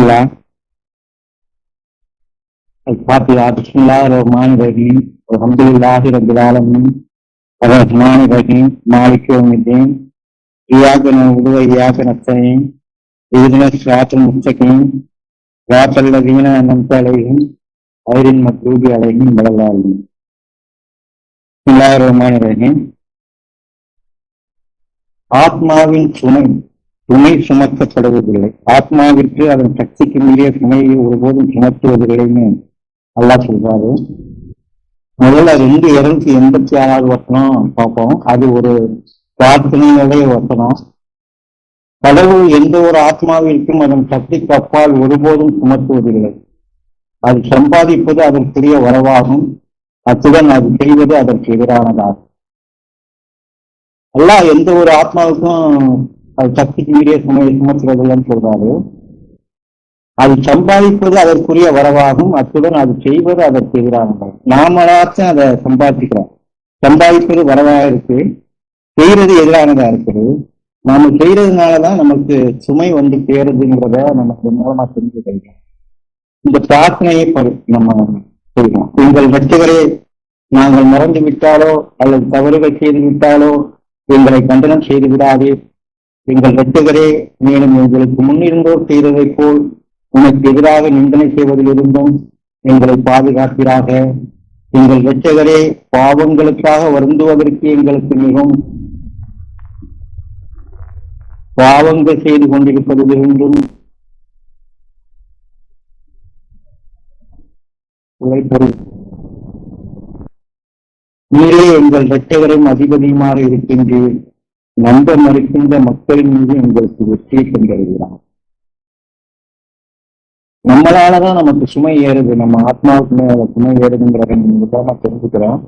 الله الفاتحة. بسم الله الرحمن الرحيم. الحمد لله رب العالمين الرحمن الرحيم مالك يوم الدين إياك نعبد وإياك نستعين اهدنا الصراط المستقيم صراط الذين أنعمت عليهم غير المغضوب عليهم ولا الضالين. بسم الله الرحمن الرحيم. ஆத்மாவின் சுமை சுமத்தப்படுவதில்லை. ஆத்மாவிற்கு அதன் சக்திக்கு மீறிய சுமையை ஒருபோதும் சுமத்துவதில்லைன்னு அல்லாஹ் சொல்றாரு. முதல்ல 286 வசனம் பார்ப்போம். அது ஒரு பிரார்த்தனையுடைய வசனம். கடவுள் எந்த ஒரு ஆத்மாவிற்கும் அதன் சக்திக்கு அப்பால் ஒருபோதும் சுமத்துவதில்லை. அது சம்பாதிப்பது அதற்குரிய வரவாகும், அத்துடன் அது செய்வது அதற்கு எதிரானதாகும். அல்லாஹ் எந்த ஒரு ஆத்மாவுக்கும் அது சக்திக்கு மீறிய சுமையை சுமத்துவதில்லைன்னு சொல்றாரு. அது சம்பாதிப்பது அதற்குரிய வரவாகும், அத்துடன் அது செய்வது அதற்கு எதிரானதாகும். நாமளாச்சும் அதை சம்பாதிக்கிறோம். சம்பாதிப்பது வரவாக இருக்கு, செய்யறது எதிரானதா இருக்குது. நாம செய்யறதுனாலதான் நமக்கு சுமை வந்து சேருதுங்கிறத நமக்கு மூலமா தெரிஞ்சு கிடைக்கும். இந்த பிரார்த்தனையை நம்ம செய்வோம். உங்கள் வெற்றிகரே, நாங்கள் மறந்து விட்டாலோ அல்லது தவறுகள் செய்து விட்டாலோ எங்களை கண்டனம் செய்து விடாதே. எங்கள் வெற்றிகரே, மேலும் எங்களுக்கு முன்னிருந்தோர் செய்ததைப் போல் உனக்கு எதிராக நிந்தனை செய்வதிலிருந்தும் எங்களை பாதுகாக்கிறாக. எங்கள் வெற்றிகரே, பாவங்களுக்காக வருந்துவதற்கு எங்களுக்கு மிகவும் பாவங்கள் செய்து கொண்டிருப்பதிலிருந்தும் நீரே எங்கள் இரட்சகரும் அதிபதியுமாக இருக்கின்றீர். நம்ப மறுக்கின்ற மக்களின் மீது எங்களுக்கு வெற்றியை கொண்டிருக்கிறார். நம்மளாலதான் நமக்கு சுமை ஏறுது, நம்ம ஆத்மாவுக்கு சுமை ஏறுதுங்கிறத நம்ம தெரிஞ்சுக்கிறோம்.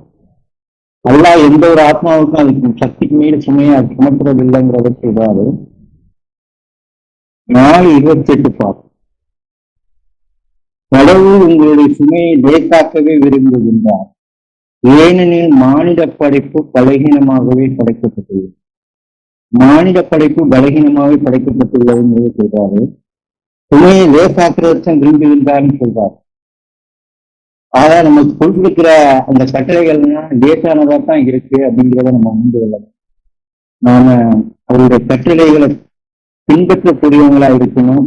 அல்லாஹ் எந்த ஒரு ஆத்மாவுக்கும் அதுக்கு சக்திக்கு மீது சுமையை அது சுமத்துறது இல்லைங்கிறத சொல்றாரு. 4:28 பார்ப்போம். கடவுள் உங்களுடைய சுமையை லேசாக்கவே விரும்புகின்றார், ஏனெனில் மானிட படைப்பு பலகீனமாகவே படைக்கப்பட்டுள்ளது. மானிட படைப்பு பலகீனமாகவே படைக்கப்பட்டுள்ளதுங்கிறது சொல்றாரு. சுமையை லேசாக்குறதும் விரும்புகின்றார்னு சொல்றாரு. ஆக நமக்கு கொடுத்திருக்கிற அந்த கட்டளைகள்லாம் லேசானதா தான் இருக்கு அப்படிங்கிறத நம்ம உணர்ந்து கொள்ளலாம். நாம அவருடைய கட்டளைகளை பின்பற்றக்கூடியவங்களா இருக்கணும்.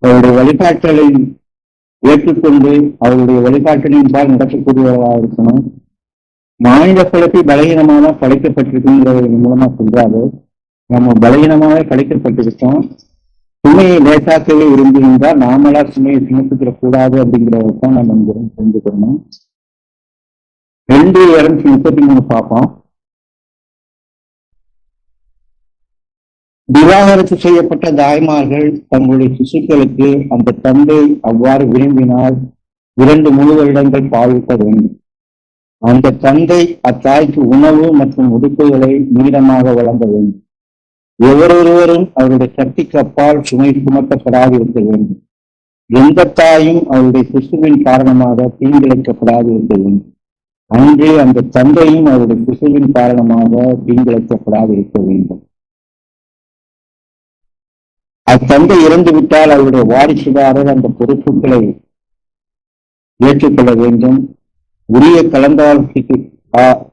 அவருடைய வழிகாட்டலை ஏற்றுக்கொண்டு அவருடைய வழிகாட்டலின்பால் நடக்கக்கூடியவர்களா இருக்கணும். மாநில படைப்பு பலகீனமாக படைக்கப்பட்டிருக்குங்கிறது மூலமா சொல்றாரு. நம்ம பலகீனமாக படைக்கப்பட்டிருக்கோம். சுமையை லேசாக்கவே விரும்புகின்றால் நாமளா சுமையை சுமத்துக்கிற கூடாது அப்படிங்கிறதான் நம்ம தெரிஞ்சுக்கணும். 2:233 பார்ப்போம். விவாகரத்து செய்யப்பட்ட தாய்மார்கள் தங்களுடைய சிசுக்களுக்கு அந்த தந்தை அவ்வாறு விரும்பினால் 2 முழு வருடங்கள் பாவிக்க வேண்டும். அந்த தந்தை அத்தாய்க்கு உணவு மற்றும் உடுப்புகளை மீதமாக வழங்க வேண்டும். எவரொருவரும் அவருடைய சக்திக்கு அப்பால் சுமை சுமத்தப்படாது இருக்க வேண்டும். எந்த தாயும் அவருடைய சிசுவின் காரணமாக தீங்கிழைக்கப்படாது இருக்க வேண்டும். அன்றே அந்த தந்தையும் அவருடைய சிசுவின் காரணமாக தீங்கிழைக்கப்படாது இருக்க வேண்டும். அத்தந்தை இறந்துவிட்டால் அவருடைய வாரிசுதாரர் அந்த பொறுப்புகளை ஏற்றுக்கொள்ள வேண்டும். உரிய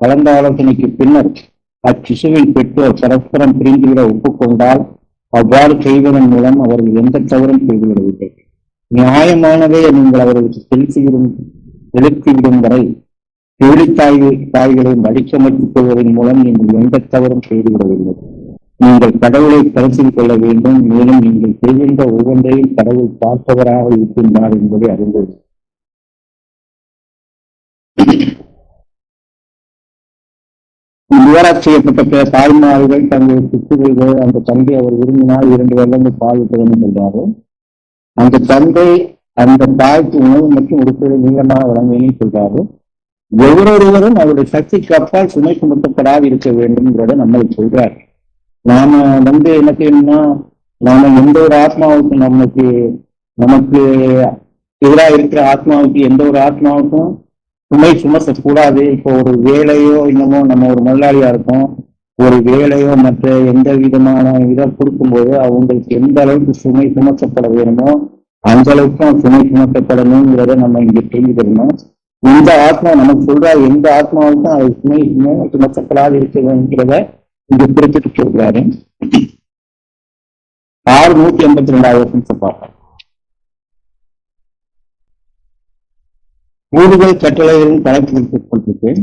கலந்தாலோசனைக்கு பின்னர் அச்சிசுவின் பெற்றோர் பரஸ்பரம் பிரிந்துவிட ஒப்புக்கொண்டால் அவ்வாறு செய்வதன் மூலம் அவர்கள் எந்த தவறும் செய்துவிடவில்லை. நியாயமானதை நீங்கள் அவர்களுக்கு செலுத்திவிடும் வரை தாய்களை வடிக்கமர்த்திக் கொள்வதன் மூலம் நீங்கள் எந்த தவறும் செய்துவிடவில்லை. நீங்கள் கடவுளை கருத்தில் கொள்ள வேண்டும். மேலும் நீங்கள் செய்கின்ற ஒவ்வொன்றையும் கடவுள் பார்ப்பவராக இருக்கின்றார் என்பதை அறிந்தது. விவரம் செய்யப்பட்ட தாய்மார்கள் தங்களுடைய சிசுகள் அந்த தந்தை அவர் விரும்பினால் 2 வருடங்கள் பாதிப்பதுன்னு சொல்றாரு. அந்த தந்தை அந்த தாய்க்கு உணவு மற்றும் உறுப்புகளை நீளமாக வழங்கினு சொல்றாரு. எவரொருவரும் அவருடைய சக்திக்கு அப்பால் சுமை சுமத்தப்படாது இருக்க வேண்டும்ங்கிறத நம்மளை சொல்றாரு. நாம என்ன செய்யணும்னா, நாம எந்த ஒரு ஆத்மாவுக்கும் நமக்கு எதிராக இருக்கிற ஆத்மாவுக்கு எந்த ஒரு ஆத்மாவுக்கும் சுமை சுமத்தக்கூடாது. இப்போ ஒரு வேலையோ இன்னமோ நம்ம ஒரு முதலாளியா இருக்கோம், ஒரு வேலையோ மற்ற எந்த விதமான இதை கொடுக்கும்போது அவங்களுக்கு எந்த அளவுக்கு சுமை சுமத்தப்பட வேணுமோ அந்த அளவுக்கு சுமை சுமத்தப்படணுங்கிறத நம்ம இங்க தெரிஞ்சுக்கணும். இந்த ஆத்மா நமக்கு சொல்றாரு, எந்த ஆத்மாவுக்கும் அது சுமை சுமத்தப்படாது இருக்கிறதுங்கிறத இங்க குறிப்பிட்டு சொல்றாரு. 682 பார்ப்போம். கூடுதல் கட்டளைகளின் கணக்கிற்கு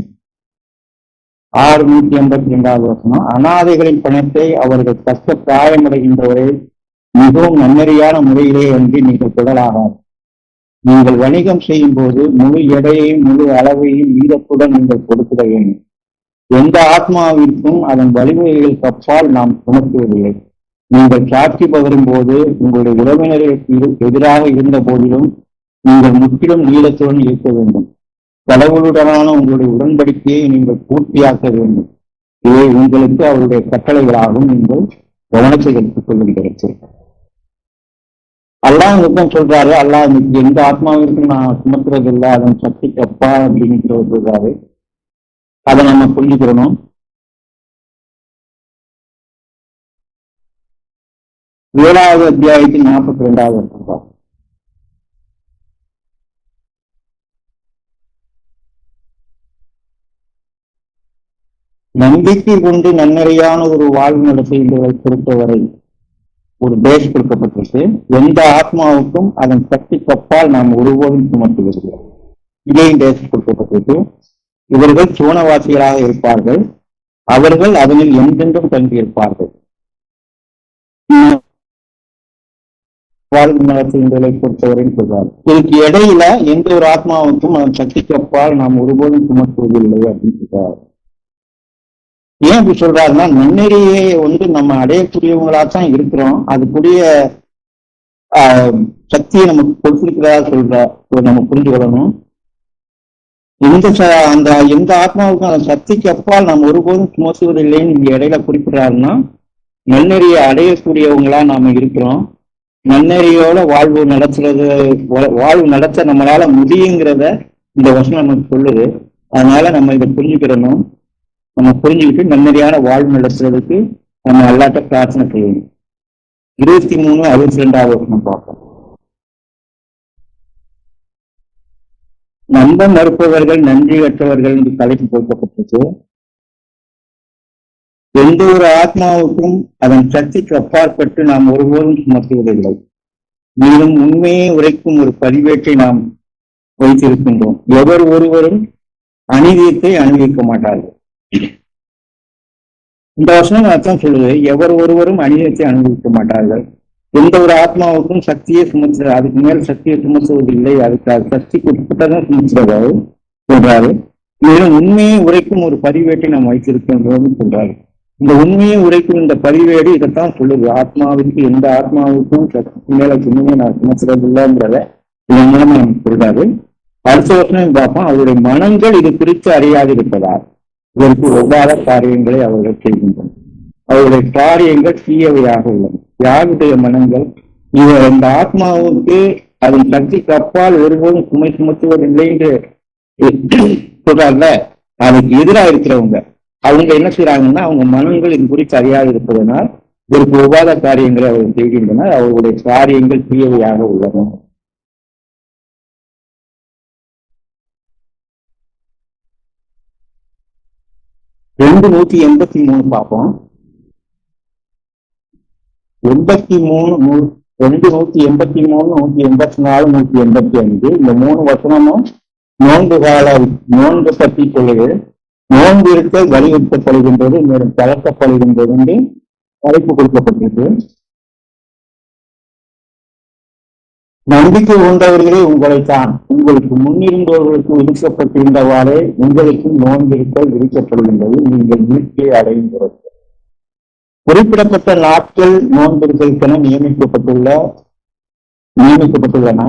682 அனாதைகளின் பணத்தை அவர்கள் கஷ்ட பிராயமடைகின்றவரை மிகவும் நன்னறியான முறையிலே என்று நீங்கள் தொடராகாது. நீங்கள் வணிகம் செய்யும் போது முழு எடையையும் முழு அளவையும் வீரத்துடன் நீங்கள் கொடுக்கிற வேண்டும். எந்த ஆத்மாவிற்கும் அதன் வலிமைகளுக்கு அப்பால் நாம் சுமத்துவதில்லை. நீங்கள் சாட்சி பகரும் போது உங்களுடைய உறவினர்களுக்கு எதிராக இருந்த போதிலும் நீங்கள் முற்றிலும் நீளத்துடன் இருக்க வேண்டும். கடவுளுடனான உங்களுடைய உடன்படிக்கையை நீங்கள் பூர்த்தியாக்க வேண்டும். இவை உங்களுக்கு அவருடைய கட்டளைகளாகவும் நீங்கள் கவனத்தை எடுத்துக் கொள்ளுகிறது. அல்லாஹ் நுட்பம் சொல்றாரு, அல்லாஹ் எந்த ஆத்மாவிற்கும் நான் சுமத்துறது இல்லை, அதன் சக்திக்கு அப்பா அப்படின்னு சொல்றாரு. அதை நம்ம புரிஞ்சுக்கிறணும். 7வது அத்தியாயத்தில் 42வது வருஷம். நம்பிக்கை கொண்டு நன்னறியான ஒரு வாழ்வு நடத்துகின்றதை பொறுத்தவரை ஒரு பேஸ் கொடுக்கப்பட்டிருக்கு. எந்த ஆத்மாவுக்கும் அதன் சக்தி கப்பால் நாம் ஒருபோதும் சுமத்துவதில்லை. இதையும் பேஸ் கொடுக்கப்பட்டிருக்கு. இவர்கள் சூனவாசிகளாக இருப்பார்கள், அவர்கள் அதனில் என்றென்றும் தங்கியிருப்பார்கள். வாழ்வு நடத்துகின்றதை பொறுத்தவரை சொல்றாரு. இதுக்கு இடையில எந்த ஒரு ஆத்மாவுக்கும் அதன் சக்திக்கு அப்பால் நாம் ஒருபோதும் சுமத்துவதில்லை அப்படின்னு சொல்றாரு. ஏன் அப்படி சொல்றாருன்னா, நன்னெறியை நம்ம அடையக்கூடியவங்களாத்தான் இருக்கிறோம். அதுக்குரிய சக்தியை நமக்கு கொடுத்திருக்கிறதா நம்ம புரிஞ்சுக்கொள்ளணும். எந்த ஆத்மாவுக்கும் அந்த சக்திக்கு அப்பால் நாம் ஒருபோதும் சுமத்துவதில்லைன்னு இங்க இடையில குறிப்பிடுறாருன்னா, நன்னெறியை அடையக்கூடியவங்களா நாம இருக்கிறோம். நன்னெறியோட வாழ்வு நடத்த நம்மளால முடியுங்கிறத இந்த வசனம் நமக்கு சொல்லுது. அதனால நம்ம இதை புரிஞ்சுக்கிறணும். நம்ம புரிஞ்சுக்கிட்டு நன்னறியான வாழ்வு நடத்துறதுக்கு நம்ம அல்லாட்ட பிரார்த்தனை செய்யணும். 23:62 வசனம் பார்ப்போம். நம்ப மறுப்பவர்கள் நன்றியற்றவர்கள் என்று தலைப்பு கொடுக்கப்பட்டது. எந்த ஒரு ஆத்மாவுக்கும் அதன் சக்திக்கு அப்பாற்பட்டு நாம் ஒருபோதும் சுமத்துவதில்லை. மேலும் உண்மையை உரைக்கும் ஒரு பதிவேட்டை நாம் வைத்திருக்கின்றோம். எவர் ஒருவரும் அநீதியத்தை அனுபவிக்க மாட்டார்கள். இந்த வசனம் அர்த்தம் சொல்லுது, எவர் ஒருவரும் அநீதியத்தை அனுபவிக்க மாட்டார்கள். எந்த ஒரு ஆத்மாவுக்கும் சக்தியை சுமத்துறது, அதுக்கு மேல் சக்தியை சுமத்துவதில்லை. அதுக்கு சக்திக்கு உட்பட்டதான் சுமத்துறதாரு சொல்றாரு. மேலும் உண்மையை உரைக்கும் ஒரு பதிவேட்டை நாம் வைத்திருக்கின்றோம்னு சொல்றாரு. இந்த உண்மையை உரைக்கும் இந்த பதிவேடு இதைத்தான் சொல்லுது. ஆத்மாவிற்கு எந்த ஆத்மாவுக்கும் சக்திக்கு மேல உண்மையை நான் சுமத்துறது இல்லைங்கிறத இதன் மூலமா நமக்கு சொல்றாரு. அடுத்த வருஷம் பார்ப்போம். அவருடைய மனங்கள் இது குறித்து அறியாதிருப்பதால் இதற்கு ஒவ்வாத காரியங்களை அவர்கள் செய்கின்றனர். அவருடைய காரியங்கள் தீயவையாக உள்ளன. யாருடைய மனங்கள் இந்த ஆத்மாவுக்கு அதன் சக்திக்கு அப்பால் ஒருபோதும் சுமை சுமத்துவதில்லை என்று சொல்றாங்கல்ல, அதுக்கு எதிராக இருக்கிறவங்க அவங்க என்ன செய்யறாங்கன்னா, அவங்க மனங்கள் இது குறித்து அறியாது இருப்பதனால் இதற்கு ஒவ்வாத காரியங்களை அவர்கள் செய்கின்றனர். அவர்களுடைய காரியங்கள் தீயவையாக உள்ளன. ரெண்டு 183 பார்ப்போம். 83, 283, 184, 185 இந்த 3 வசனமும் நோன்பு கால நோன்பு பற்றி சொல்லுது. நோன்பு இருக்க வலியுறுத்தப்படுகின்றது, மேலும் கலக்கப்படுகின்றது என்று அழைப்பு கொடுக்கப்பட்டிருக்கு. நம்பிக்கை கொண்டவர்களே உங்களைத்தான் உங்களுக்கு முன்னிருந்தவர்களுக்கு விதிக்கப்பட்டிருந்தவாறே உங்களுக்கும் நோன்பிருத்தல் விதிக்கப்படுகின்றது. நீங்கள் வீழ்ச்சியை அடைகின்றது. குறிப்பிடப்பட்ட நாட்கள் நோன்பிருத்தலுக்கென நியமிக்கப்பட்டுள்ளன.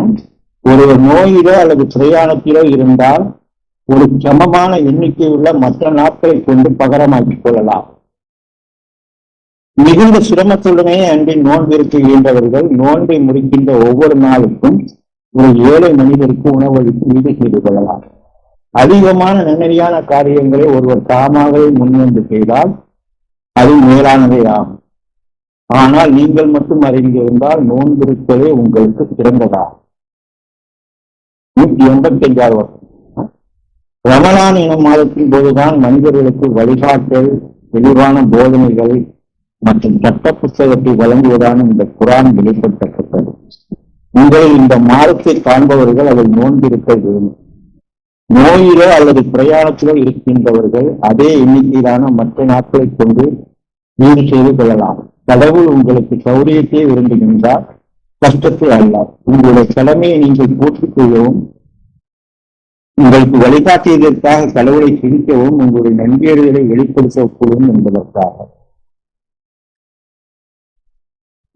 ஒரு நோயிலோ அல்லது பிரயாணத்திலோ இருந்தால் ஒரு சமமான எண்ணிக்கையுள்ள மற்ற நாட்களை கொண்டு பகரமாக்கிக் கொள்ளலாம். மிகுந்த சிரமத்துடனே அன்றில் நோன்பிருக்க இயன்றவர்கள் நோன்பை முடிக்கின்ற ஒவ்வொரு நாளுக்கும் ஒரு ஏழை மனிதருக்கு உணவளித்து ஈடு செய்து கொள்ளலாம். அதிகமான நன்னறியான காரியங்களை ஒருவர் தாமாகவே முன்வந்து செய்தால் அது மேலானதே ஆகும். ஆனால் நீங்கள் மட்டும் அறிந்திருந்தால் நோன்பிருப்பதே உங்களுக்கு சிறந்ததா. 185வது வருஷம். ரமலான் எனும் மாதத்தின் போதுதான் மனிதர்களுக்கு வழிகாட்டல், தெளிவான போதனைகள் மற்றும் சட்ட புத்தகத்தை வழங்குவதான இந்த குரான் வெளிப்படுத்தப்பட்டது. உங்களில் இந்த மாதத்தை காண்பவர்கள் அதை நோன்பிருக்க வேண்டும். நோயிலோ அல்லது பிரயாணத்திலோ இருக்கின்றவர்கள் அதே எண்ணிக்கையிலான மற்ற நாட்களை கொண்டு ஈடு செய்து கொள்ளலாம். கடவுள் உங்களுக்கு சௌரியத்தை விரும்புகின்றார், கஷ்டத்தை அல்ல. உங்களுடைய கடமையை நீங்கள் பூர்த்தி செய்யவும், உங்களுக்கு வழிகாட்டியதற்காக கடவுளை சிரிக்கவும், உங்களுடைய நன்றியர்களை வெளிப்படுத்தக்கூடும் என்பதற்காக.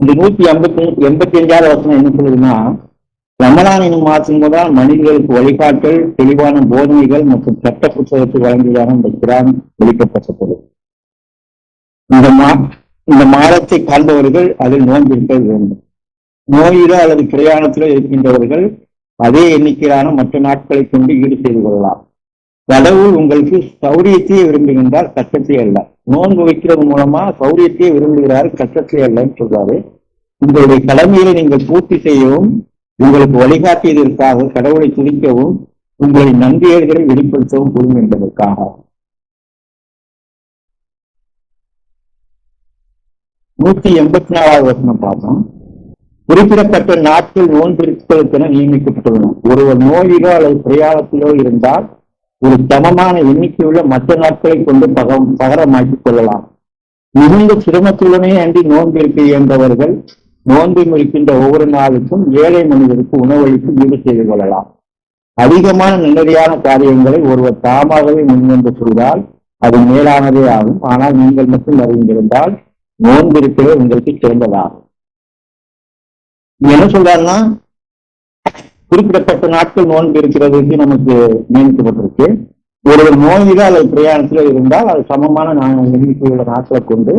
இந்த 185வது வசனம் என்ன சொல்லுதுன்னா, ரமலான் எனும் மாதத்தின் முதல் மனிதர்களுக்கு வழிகாட்டல், தெளிவான போதனைகள் மற்றும் சட்ட புத்தகத்தை வழங்குவதான இந்த குரான் வெளிக்கப்பட்டது. இந்த மாதத்தை காண்பவர்கள் அதில் நோன்பிருக்க வேண்டும். நோயிலோ அல்லது பிரயாணத்திலோ இருக்கின்றவர்கள் அதே எண்ணிக்கையிலான மற்ற நாட்களை கொண்டு ஈடு செய்து கொள்ளலாம். கடவுள் உங்களுக்கு சௌரியத்தையே விரும்புகின்றார், கஷ்டத்தை அல்ல. நோன்பு வைக்கிறது மூலமா சௌரியத்தையே விரும்புகிறார், கஷ்டத்தை அல்லன்னு சொல்றாரு. உங்களுடைய கடமையை நீங்கள் பூர்த்தி செய்யவும், உங்களுக்கு வழிகாட்டியதற்காக கடவுளை துதிக்கவும், உங்களை நன்றியர்களை வெளிப்படுத்தவும் கூடும் என்பதற்காக. 184வது வசனம் பார்த்தோம். குறிப்பிடப்பட்ட நாட்கள் நோன்பிருப்பதற்கென நியமிக்கப்பட்டுள்ளன. ஒருவர் நோயிலோ அல்லது பிரயாணத்திலோ இருந்தால் ஒரு சமமான எண்ணிக்கையுள்ள மற்ற நாட்களை கொண்டு பகரமாக்கிக் கொள்ளலாம். மிகுந்த சிரமத்துடனே அன்றி நோன்பிருக்க இயன்றவர்கள் நோன்பை முடிக்கின்ற ஒவ்வொரு நாளுக்கும் ஏழை மனிதருக்கு உணவளித்து ஈடு செய்து கொள்ளலாம். அதிகமான நிம்மதியான காரியங்களை ஒருவர் தாமாகவே முன்வந்து செய்தால் அது மேலானதே ஆகும். ஆனால் நீங்கள் மட்டும் அறிந்திருந்தால் நோன்பிருக்கவே உங்களுக்கு சிறந்ததாகும். என்ன சொல்றாருன்னா, குறிப்பிடப்பட்ட நாட்கள் நோன்பு இருக்கிறதுக்கு நமக்கு நியமிக்கப்பட்டிருக்கு. ஒருவர் நோயிலோ அல்லது பிரயாணத்திலோ இருந்தால் அது சமமான எண்ணிக்கையுள்ள நாட்களை கொண்டு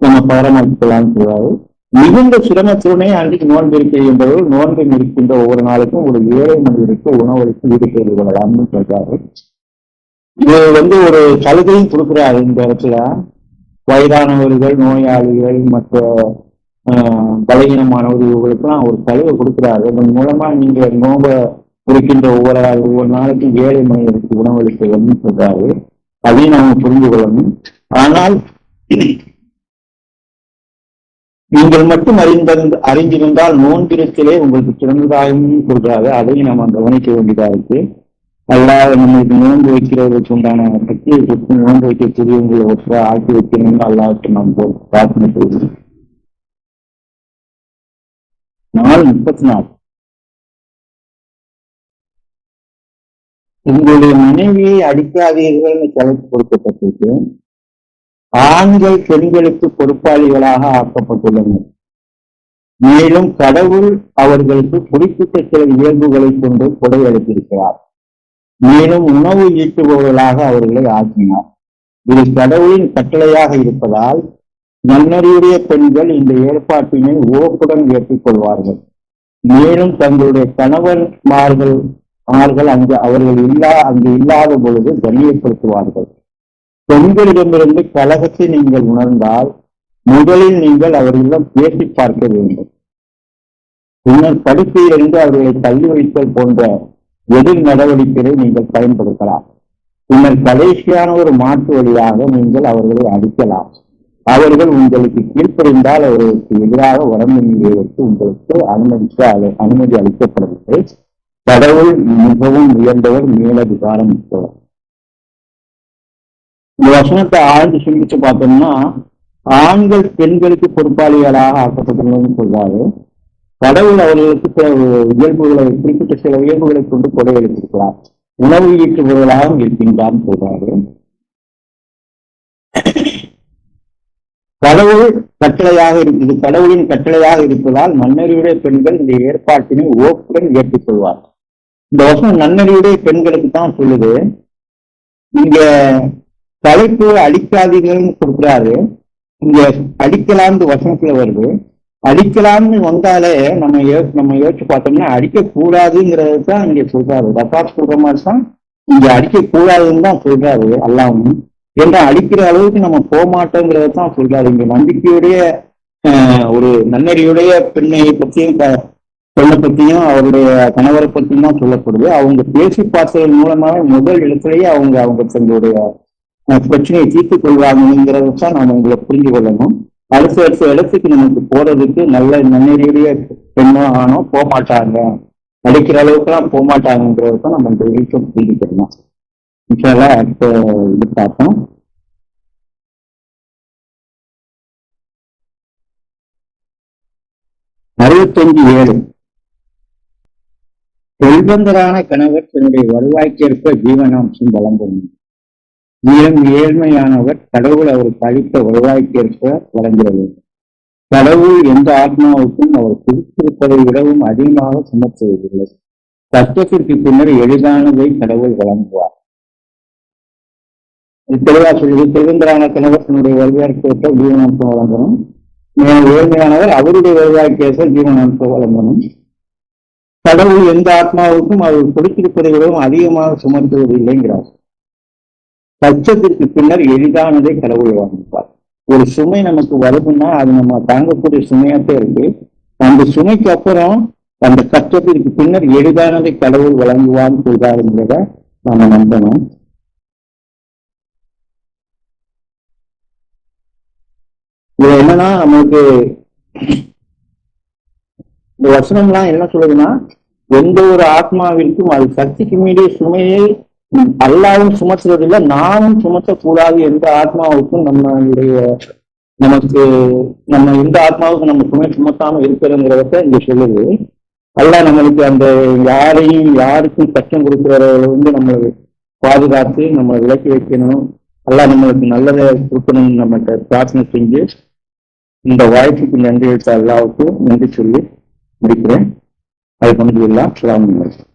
நம்ம பகரமாக்கிக்கலாம்னு சொல்றாரு. மிகுந்த சிரமத்துடனே அன்றைக்கு நோன்பு இருக்க என்பவர்கள் நோன்பை இருக்கின்ற ஒவ்வொரு நாளுக்கும் ஒரு ஏழை மனிதருக்கு உணவளித்து ஈடு செய்து கொள்ளலாம்னு சொல்றாரு. இது ஒரு சலுகையும் கொடுக்கிறாரு. இந்த இடத்துல வயதானவர்கள், நோயாளிகள், மற்ற பலகீனமானவர்கள் இவர்களுக்கெல்லாம் ஒரு சலுகை கொடுக்கிறாரு. அதன் மூலமா நீங்க நோன்ப இருக்கின்ற ஒவ்வொரு நாளைக்கும் ஏழை மனிதருக்கு உணவளிக்கணும்னு சொல்றாரு. அதையும் நாம புரிந்து கொள்ளணும். ஆனால் நீங்கள் மட்டும் அறிந்திருந்தால் நோன்பிருத்திலே உங்களுக்கு சிறந்ததாகவும் சொல்றாரு. அதையும் நம்ம கவனிக்க வேண்டியதா இருக்கு. அல்லாத நம்மளுக்கு நோன்பு வைக்கிறதுக்கு உண்டான சக்தியை கொடுத்து நோன்பு வைக்கக்கூடியவங்களை ஒற்ற ஆக்கி வைக்கணும்னு அல்லாவுக்கு நாம் பிரார்த்தனை செய்வோம். 34. உங்களுடைய மனைவியை அடிக்காதீர்கள்னு தலைப்பு கொடுக்கப்பட்டிருக்கு. ஆண்கள் பெண்களுக்கு பொறுப்பாளிகளாக ஆக்கப்பட்டுள்ளனர். மேலும் கடவுள் அவர்களுக்கு குறிப்பிட்ட சில இயல்புகளை கொண்டு கொடை அளித்திருக்கிறார். மேலும் உணவு ஈட்டுபவர்களாக அவர்களை ஆக்கினார். இது கடவுளின் கட்டளையாக இருப்பதால் நன்னறியுடைய பெண்கள் இந்த ஏற்பாட்டினை ஓப்புடன் ஏற்றுக்கொள்வார்கள். மேலும் தங்களுடைய கணவன்மார்கள் அங்கு இல்லாத பொழுது கண்ணியப்படுத்துவார்கள். பெண்களிடமிருந்து கலகத்தை நீங்கள் உணர்ந்தால் முதலில் நீங்கள் அவர்களிடம் பேசி பார்க்க வேண்டும். பின்னர் படுக்கையிலிருந்து அவர்களை தள்ளி வைத்தல் போன்ற எதிர் நடவடிக்கைகளை நீங்கள் பயன்படுத்தலாம். பின்னர் கடைசியான ஒரு மாற்று வழியாக நீங்கள் அவர்களை அடிக்கலாம். அவர்கள் உங்களுக்கு கீழ்ப்படிந்தால் அவர்களுக்கு எதிராக வரம்பு உங்களுக்கு அனுமதி அளிக்கப்படவில்லை. கடவுள் மிகவும் உயர்ந்தவர், மேலதிகாரம் மிக்கவர். இந்த வசனத்தை ஆழ்ந்து சிந்திச்சு பார்த்தோம்னா, ஆண்கள் பெண்களுக்கு பொறுப்பாளிகளாக ஆக்கப்பட்டுள்ளதுன்னு சொல்றாரு. கடவுள் அவர்களுக்கு குறிப்பிட்ட சில இயல்புகளை கொண்டு கொடை அளித்திருக்கிறார். உணவு ஈட்டுபவர்களாகவும் இருக்கின்றான்னு சொல்றாரு. கடவுளின் கட்டளையாக இருப்பதால் நன்னறிவுடைய பெண்கள் இந்த ஏற்பாட்டினை ஓப்புடன் ஏற்றுக்கொள்வார். இந்த வசனம் நன்னறிவுடைய பெண்களுக்கு தான் சொல்லுது. இங்க தலைப்பு அடிக்காதீர்கள்னு கொடுக்குறாரு. இங்க அடிக்கலாம்னு வசனத்துல வருது. அடிக்கலாம்னு வந்தாலே நம்ம யோசிச்சு பார்த்தோம்னா அடிக்க கூடாதுங்கிறது தான் இங்க சொல்றாரு. ரசாத் சொல்ற மாதிரி தான் இங்க அடிக்க கூடாதுன்னு தான் சொல்றாரு. அல்லாமல் ஏன்னா அடிக்கிற அளவுக்கு நம்ம போக மாட்டோங்கிறத தான் சொல்றாரு. இங்க நம்பிக்கையுடைய ஒரு நன்னறியுடைய பெண்ணை பற்றியும் பெண்ணை பற்றியும் அவருடைய கணவரை பற்றியும் தான் சொல்லப்படுது. அவங்க பேசி பார்த்ததன் மூலமாக முதல் இடத்திலேயே அவங்க தங்களுடைய பிரச்சனையை தீர்த்துக் கொள்வாங்கிறத தான் நாம உங்களை புரிந்து கொள்ளணும். அடுத்த இடத்துக்கு நமக்கு போறதுக்கு நல்ல நன்னறியுடைய பெண்ணோ ஆனோ போகமாட்டாங்க, அடிக்கிற அளவுக்குலாம் போகமாட்டாங்கிறத தான் நம்ம இந்த வீட்டில் புரிஞ்சுக்கணும். அடுத்த இது பார்ப்போம். 65:7 செல்வந்தரான கணவர் தன்னுடைய வருவாய்க்கேற்ப ஜீவனாம்சம் வழங்கும். ஏழ்மையானவர் கடவுள் அவருக்கு அளித்த வருவாய்க்கேற்ப வழங்குகிறது. கடவுள் எந்த ஆத்மாவுக்கும் அவர் குறித்திருப்பதை விடவும் அதிகமாக சுமத்துவதில்லை. கஷ்டத்திற்கு பின்னர் எளிதானதை கடவுள் வழங்குவார். தெளிவா சொல்லி செல்வந்தரான கணவர் தன்னுடைய வருவாய்க்கேற்ப ஜீவனாம்சம் வழங்கணும். ஏழ்மையானவர் அவருடைய வருவாய்க்கேற்ப ஜீவனாம்சம் வழங்கணும். கடவுள் எந்த ஆத்மாவுக்கும் அவர் கொடுத்திருப்பதை விடவும் அதிகமாக சுமத்துவதில்லைங்கிறார். கஷ்டத்திற்கு பின்னர் எளிதானதை கடவுள் வழங்குவார். ஒரு சுமை நமக்கு வருதுன்னா அது நம்ம தாங்கக்கூடிய சுமையாத்தே இருக்கு. அந்த சுமைக்கு அப்புறம் அந்த கஷ்டத்திற்கு பின்னர் எளிதானதை கடவுள் வழங்குவான்னு சொல்றாருங்கிறத நம்ம நம்பணும். இது என்னன்னா நம்மளுக்கு இந்த வசனம்லாம் என்ன சொல்லுதுன்னா, எந்த ஒரு ஆத்மாவிற்கும் அது சக்திக்கு மீறிய சுமையை அல்லாவும் சுமத்துறதில்லை, நாமும் சுமத்தக்கூடாது. எந்த ஆத்மாவுக்கும் நம்ம எந்த ஆத்மாவுக்கும் நம்ம சுமை சுமத்தாம இருக்கிறோங்கிறத இங்க சொல்லுது. அல்லாஹ் நம்மளுக்கு அந்த யாருக்கும் கஷ்டம் கொடுக்கிறவங்க நம்மளை பாதுகாத்து நம்மளை விலக்கி வைக்கணும், அல்லாஹ் நம்மளுக்கு நல்லதை கொடுக்கணும்னு நம்மகிட்ட பிரார்த்தனை செஞ்சு இந்த வாய்ப்புக்கு நன்றி எடுத்த அல்லாவுக்கு நன்றி சொல்லி முடிக்கிறேன். அது கொண்டு அஸ்ஸலாமு அலைக்கும்.